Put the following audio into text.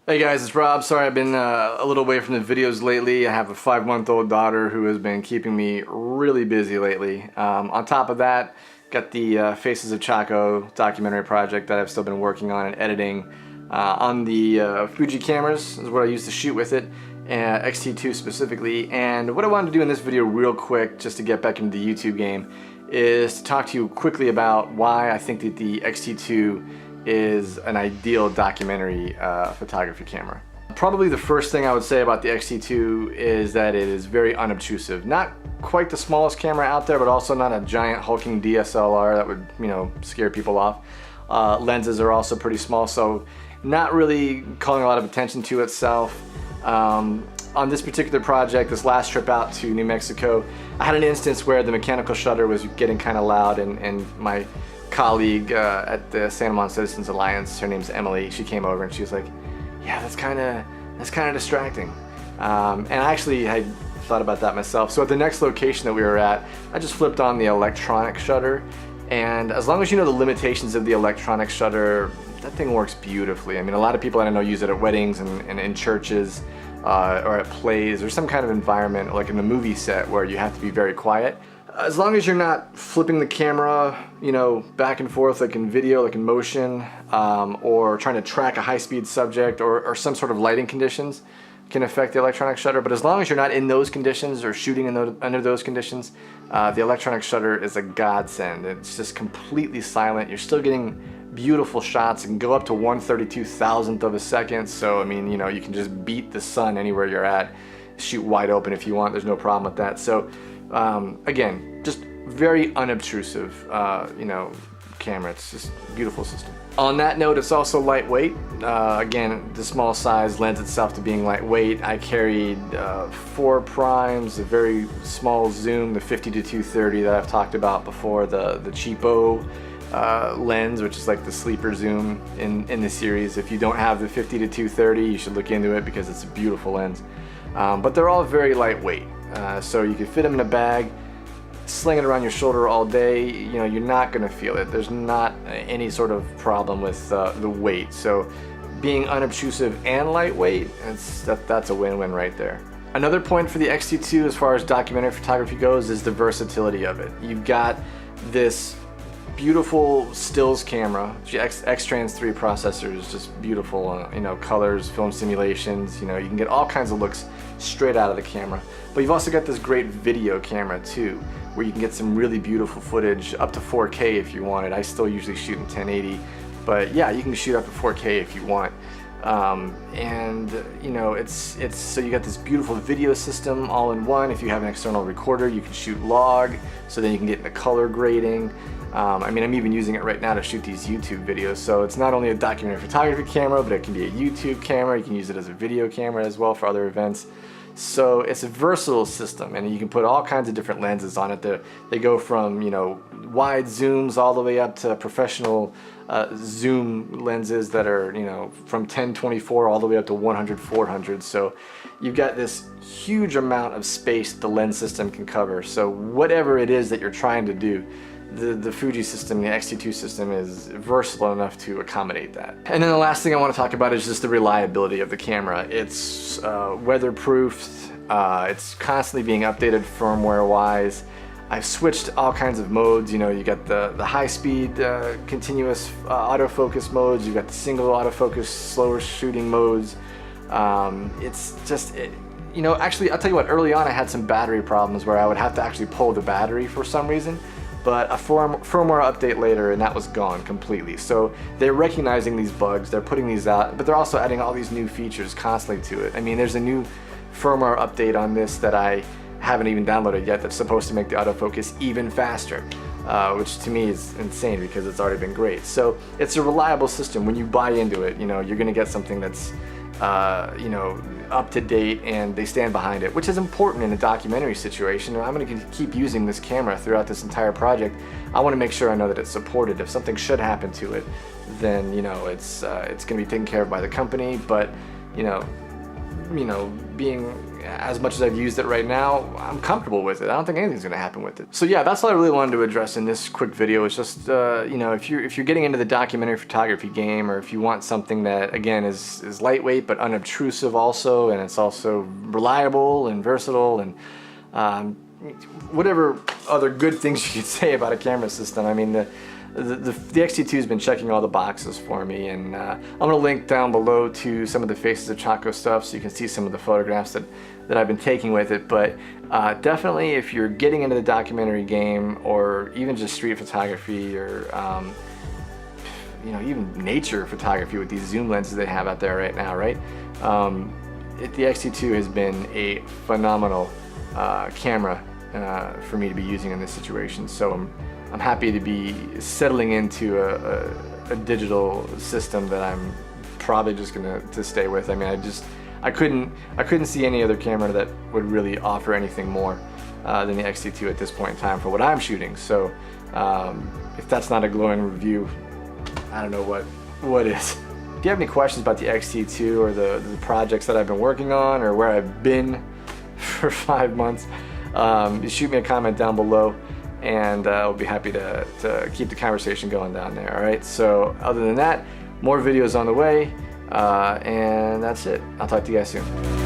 Hey guys, it's Rob. Sorry I've been a little away from the videos lately. I have a 5-month-old daughter who has been keeping me really busy lately. On top of that, got the Faces of CHACO documentary project that I've still been working on and editing on the Fuji cameras is what I used to shoot with it, X-T2 specifically. And what I wanted to do in this video real quick, just to get back into the YouTube game, is to talk to you quickly about why I think that the X-T2 is an ideal documentary photography camera. Probably the first thing I would say about the X-T2 is that it is very unobtrusive. Not quite the smallest camera out there, but also not a giant hulking DSLR that would, scare people off. Lenses are also pretty small, so not really calling a lot of attention to itself. On this particular project, this last trip out to New Mexico, I had an instance where the mechanical shutter was getting kind of loud, and my colleague at the San Juan Citizens Alliance, her name's Emily, she came over and she was like, yeah, that's kind of distracting. And I actually had thought about that myself. So at the next location that we were at, I just flipped on the electronic shutter, and as long as you know the limitations of the electronic shutter, that thing works beautifully. I mean, a lot of people I know use it at weddings and in churches or at plays or some kind of environment like in a movie set where you have to be very quiet. As long as you're not flipping the camera, back and forth like in video, like in motion, or trying to track a high-speed subject or some sort of lighting conditions can affect the electronic shutter. But as long as you're not in those conditions or shooting under those conditions, the electronic shutter is a godsend. It's just completely silent. You're still getting beautiful shots. It can go up to 1/32,000th of a second. So, I mean, you can just beat the sun anywhere you're at. Shoot wide open if you want. There's no problem with that. So, again, just very unobtrusive, camera. It's just a beautiful system. On that note, it's also lightweight. Again, the small size lends itself to being lightweight. I carried 4 primes, a very small zoom, the 50-230 that I've talked about before, the cheapo lens, which is like the sleeper zoom in the series. If you don't have the 50-230, you should look into it because it's a beautiful lens. But they're all very lightweight. So you can fit them in a bag, sling it around your shoulder all day. You're not going to feel it. There's not any sort of problem with the weight. So being unobtrusive and lightweight, that's a win-win right there. Another point for the X-T2 as far as documentary photography goes is the versatility of it. You've got this beautiful stills camera. X-Trans 3 processor is just beautiful. Colors, film simulations. You can get all kinds of looks straight out of the camera. But you've also got this great video camera too, where you can get some really beautiful footage up to 4K if you want it. I still usually shoot in 1080, but yeah, you can shoot up to 4K if you want. It's so you got this beautiful video system all in one. If you have an external recorder, you can shoot log, so then you can get into color grading. I'm even using it right now to shoot these YouTube videos. So it's not only a documentary photography camera, but it can be a YouTube camera. You can use it as a video camera as well for other events. So it's a versatile system, and you can put all kinds of different lenses on it. They go from wide zooms all the way up to professional zoom lenses that are from 1024 all the way up to 100-400. So you've got this huge amount of space that the lens system can cover. So whatever it is that you're trying to do, the Fuji system, the X-T2 system, is versatile enough to accommodate that. And then the last thing I want to talk about is just the reliability of the camera. It's weatherproofed, it's constantly being updated firmware-wise. I've switched all kinds of modes. You got the high-speed continuous autofocus modes, you've got the single autofocus slower shooting modes. It's just, actually I'll tell you what, early on I had some battery problems where I would have to actually pull the battery for some reason. But a firmware update later, and that was gone completely. So they're recognizing these bugs, they're putting these out, but they're also adding all these new features constantly to it. There's a new firmware update on this that I haven't even downloaded yet that's supposed to make the autofocus even faster, which to me is insane because it's already been great. So it's a reliable system. When you buy into it, you're gonna get something that's up to date, and they stand behind it, which is important in a documentary situation. And I'm going to keep using this camera throughout this entire project. I want to make sure I know that it's supported. If something should happen to it, then it's going to be taken care of by the company. But you know, being as much as I've used it right now, I'm comfortable with it. I don't think anything's gonna happen with it. So yeah, that's all I really wanted to address in this quick video. Is just, you know, if you're getting into the documentary photography game, or if you want something that, again, is lightweight but unobtrusive also, and it's also reliable and versatile, and whatever other good things you could say about a camera system. I mean, the X-T2 has been checking all the boxes for me, and I'm gonna link down below to some of the Faces of CHACO stuff so you can see some of the photographs that I've been taking with it. But definitely, if you're getting into the documentary game, or even just street photography, or you know, even nature photography with these zoom lenses they have out there right now, right? The X-T2 has been a phenomenal camera for me to be using in this situation. So I'm happy to be settling into a digital system that I'm probably just to stay with. I mean, I couldn't see any other camera that would really offer anything more than the X-T2 at this point in time for what I'm shooting. So if that's not a glowing review, I don't know what is. If you have any questions about the X-T2 or the projects that I've been working on, or where I've been for 5 months, shoot me a comment down below, and I'll be happy to keep the conversation going down there. All right, so other than that, more videos on the way, and that's it. I'll talk to you guys soon.